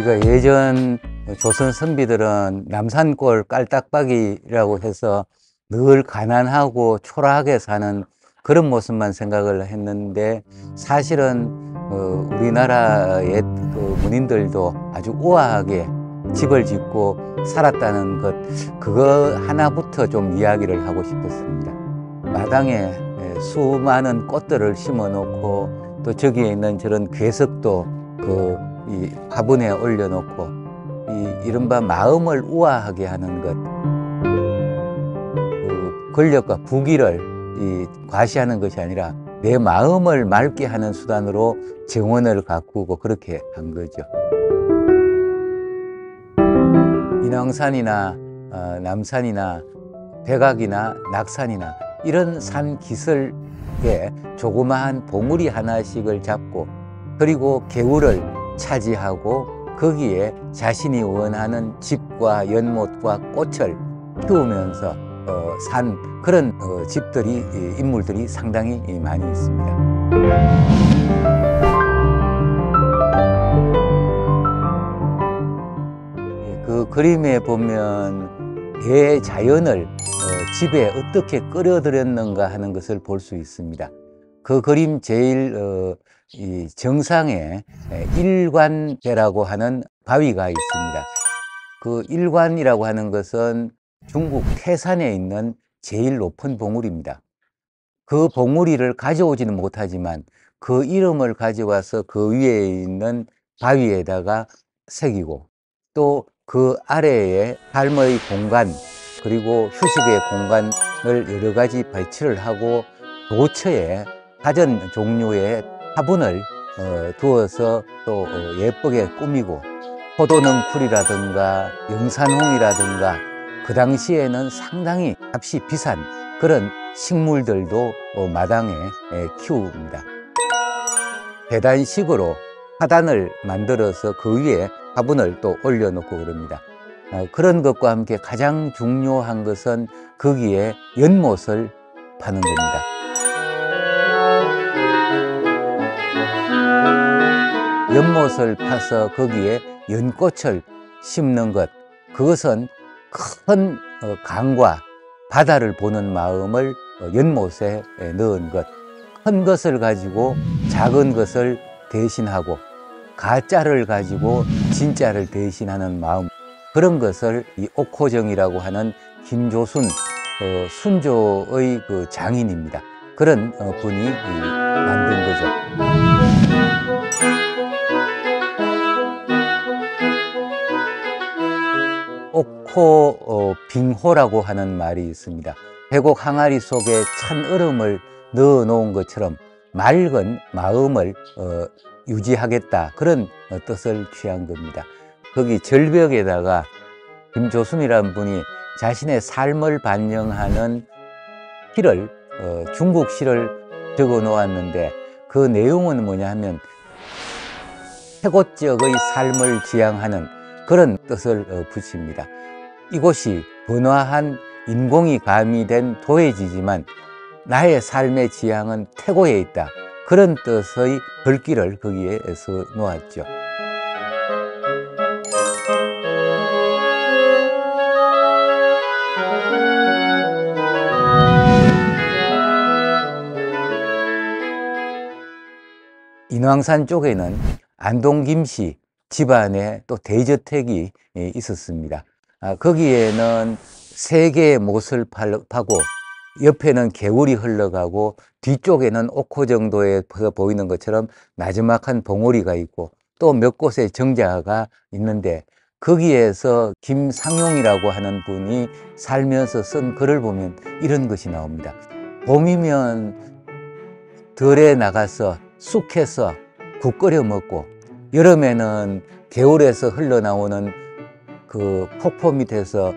우리가 예전 조선 선비들은 남산골 깔딱박이라고 해서 늘 가난하고 초라하게 사는 그런 모습만 생각을 했는데, 사실은 우리나라의 그 문인들도 아주 우아하게 집을 짓고 살았다는 것, 그거 하나부터 좀 이야기를 하고 싶었습니다. 마당에 수많은 꽃들을 심어 놓고, 또 저기에 있는 저런 괴석도 이 화분에 올려놓고, 이른바 마음을 우아하게 하는 것, 권력과 부귀를 과시하는 것이 아니라 내 마음을 맑게 하는 수단으로 정원을 가꾸고 그렇게 한 거죠. 인왕산이나 남산이나 백악이나 낙산이나 이런 산 기슭에 조그마한 봉우리 하나씩을 잡고, 그리고 개울을 차지하고 거기에 자신이 원하는 집과 연못과 꽃을 키우면서 산 그런 집들이, 인물들이 상당히 많이 있습니다. 그 그림에 보면 대자연을 집에 어떻게 끌어들였는가 하는 것을 볼 수 있습니다. 그 그림 제일 이 정상에 일관대라고 하는 바위가 있습니다. 그 일관이라고 하는 것은 중국 태산에 있는 제일 높은 봉우리입니다. 그 봉우리를 가져오지는 못하지만 그 이름을 가져와서 그 위에 있는 바위에다가 새기고, 또 그 아래에 삶의 공간, 그리고 휴식의 공간을 여러 가지 배치를 하고, 도처에 가전 종류의 화분을 두어서 또 예쁘게 꾸미고, 포도넝쿨이라든가 영산홍이라든가 그 당시에는 상당히 값이 비싼 그런 식물들도 마당에 키웁니다. 계단식으로 하단을 만들어서 그 위에 화분을 또 올려놓고 그럽니다. 그런 것과 함께 가장 중요한 것은 거기에 연못을 파는 겁니다. 연못을 파서 거기에 연꽃을 심는 것, 그것은 큰 강과 바다를 보는 마음을 연못에 넣은 것, 큰 것을 가지고 작은 것을 대신하고, 가짜를 가지고 진짜를 대신하는 마음, 그런 것을 이 옥호정이라고 하는 김조순 순조의 그 장인입니다. 그런 분이 만든 거죠. 옥호 빙호라고 하는 말이 있습니다. 계곡 항아리 속에 찬 얼음을 넣어 놓은 것처럼 맑은 마음을 유지하겠다, 그런 뜻을 취한 겁니다. 거기 절벽에다가 김조순이라는 분이 자신의 삶을 반영하는 시를, 중국 시를 적어 놓았는데, 그 내용은 뭐냐 하면 최고적의 삶을 지향하는 그런 뜻을 붙입니다. 이곳이 번화한 인공이 가미된 도회지지만 나의 삶의 지향은 태고에 있다. 그런 뜻의 글귀를 거기에서 놓았죠. 인왕산 쪽에는 안동 김씨 집안에 또 대저택이 있었습니다. 거기에는 세 개의 못을 파고 옆에는 개울이 흘러가고 뒤쪽에는 옥호 정도에 보이는 것처럼 나지막한 봉우리가 있고 또 몇 곳에 정자가 있는데 거기에서 김상용이라고 하는 분이 살면서 쓴 글을 보면 이런 것이 나옵니다. 봄이면 들에 나가서 쑥해서 국 끓여 먹고 여름에는 개울에서 흘러나오는 그 폭포 밑에서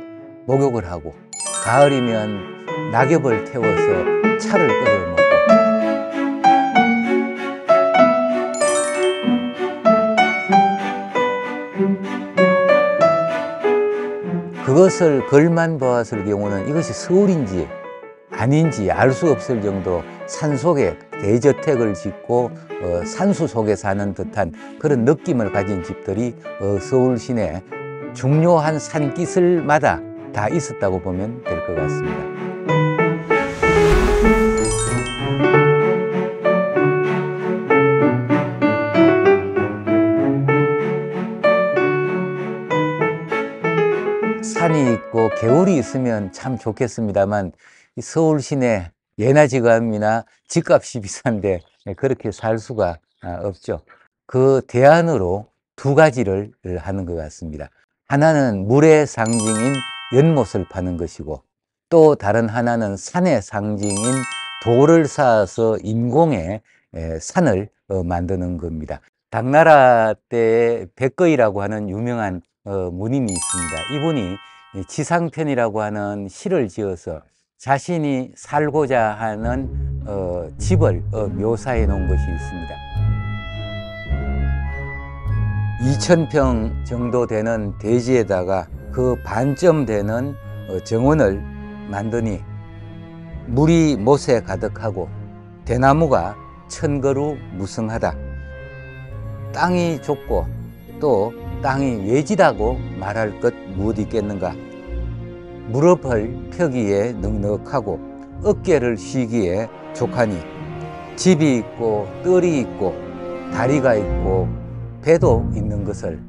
목욕을 하고 가을이면 낙엽을 태워서 차를 끓여 먹고 그것을 글만 보았을 경우는 이것이 서울인지 아닌지 알 수 없을 정도 산속에 대저택을 짓고 산수 속에 사는 듯한 그런 느낌을 가진 집들이 서울 시내 중요한 산기슭마다 다 있었다고 보면 될 것 같습니다. 산이 있고 개울이 있으면 참 좋겠습니다만 서울 시내 예나 지금이나 집값이 비싼데 그렇게 살 수가 없죠. 그 대안으로 두 가지를 하는 것 같습니다. 하나는 물의 상징인 연못을 파는 것이고 또 다른 하나는 산의 상징인 돌을 쌓아서 인공의 산을 만드는 겁니다. 당나라 때에 백거이라고 하는 유명한 문인이 있습니다. 이분이 지상편이라고 하는 시를 지어서 자신이 살고자 하는 집을 묘사해 놓은 것이 있습니다. 2000평 정도 되는 대지에다가 그 반쯤 되는 정원을 만드니 물이 못에 가득하고 대나무가 천그루 무성하다. 땅이 좁고 또 땅이 외지다고 말할 것 무엇 있겠는가. 무릎을 펴기에 넉넉하고 어깨를 쉬기에 족하니 집이 있고 뜰이 있고 다리가 있고 배도 있는 것을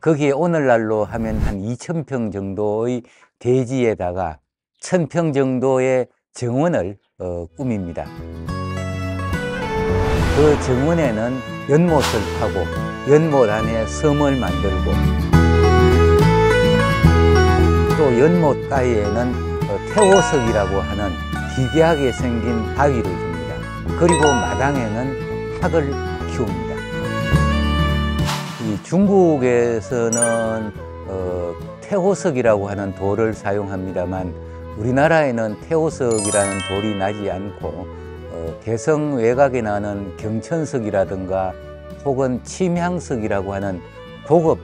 거기에 오늘날로 하면 한 2000평 정도의 대지에다가 1000평 정도의 정원을 꾸밉니다. 그 정원에는 연못을 파고 연못 안에 섬을 만들고 또 연못 가에는 태호석이라고 하는 기괴하게 생긴 바위를 줍니다. 그리고 마당에는 닭을 키웁니다. 이 중국에서는 태호석이라고 하는 돌을 사용합니다만 우리나라에는 태호석이라는 돌이 나지 않고 개성 외곽에 나는 경천석이라든가 혹은 침향석이라고 하는 고급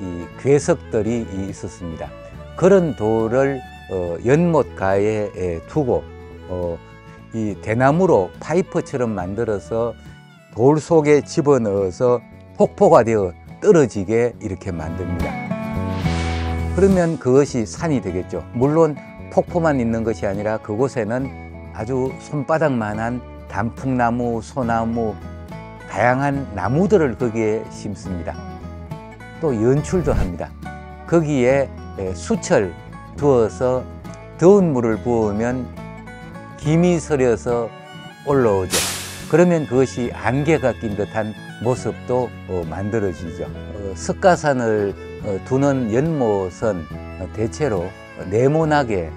이 괴석들이 있었습니다. 그런 돌을 연못가에 두고 이 대나무로 파이프처럼 만들어서 돌 속에 집어넣어서 폭포가 되어 떨어지게 이렇게 만듭니다. 그러면 그것이 산이 되겠죠. 물론 폭포만 있는 것이 아니라 그곳에는 아주 손바닥만한 단풍나무, 소나무, 다양한 나무들을 거기에 심습니다. 또 연출도 합니다. 거기에 수철 두어서 더운 물을 부으면 김이 서려서 올라오죠. 그러면 그것이 안개가 낀 듯한 모습도 만들어지죠. 석가산을 두는 연못은 대체로 네모나게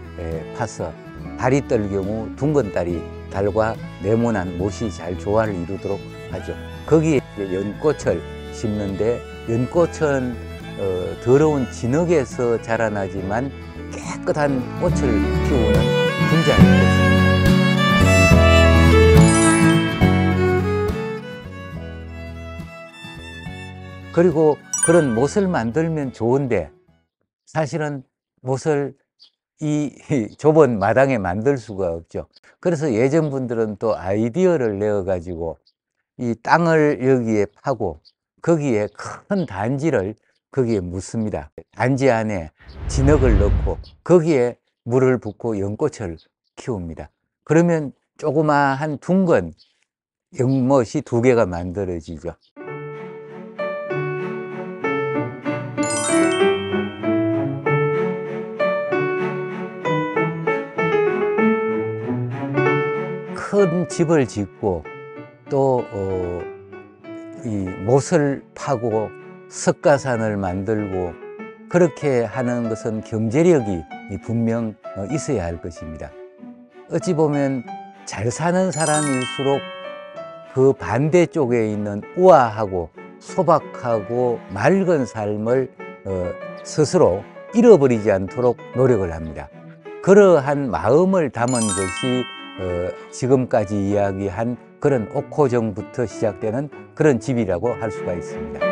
파서 달이 뜰 경우 둥근 달이 달과 네모난 못이 잘 조화를 이루도록 하죠. 거기에 연꽃을 심는데 연꽃은 더러운 진흙에서 자라나지만 깨끗한 꽃을 피우는 분자인 것입니다. 그리고 그런 못을 만들면 좋은데 사실은 못을 이 좁은 마당에 만들 수가 없죠. 그래서 예전 분들은 또 아이디어를 내어 가지고 이 땅을 여기에 파고 거기에 큰 단지를 거기에 묻습니다. 단지 안에 진흙을 넣고 거기에 물을 붓고 연꽃을 키웁니다. 그러면 조그마한 둥근 연못이 2개가 만들어지죠. 큰 집을 짓고 또 이 못을 파고 석가산을 만들고 그렇게 하는 것은 경제력이 분명 있어야 할 것입니다. 어찌 보면 잘 사는 사람일수록 그 반대쪽에 있는 우아하고 소박하고 맑은 삶을 스스로 잃어버리지 않도록 노력을 합니다. 그러한 마음을 담은 것이 지금까지 이야기한 그런 옥호정부터 시작되는 그런 집이라고 할 수가 있습니다.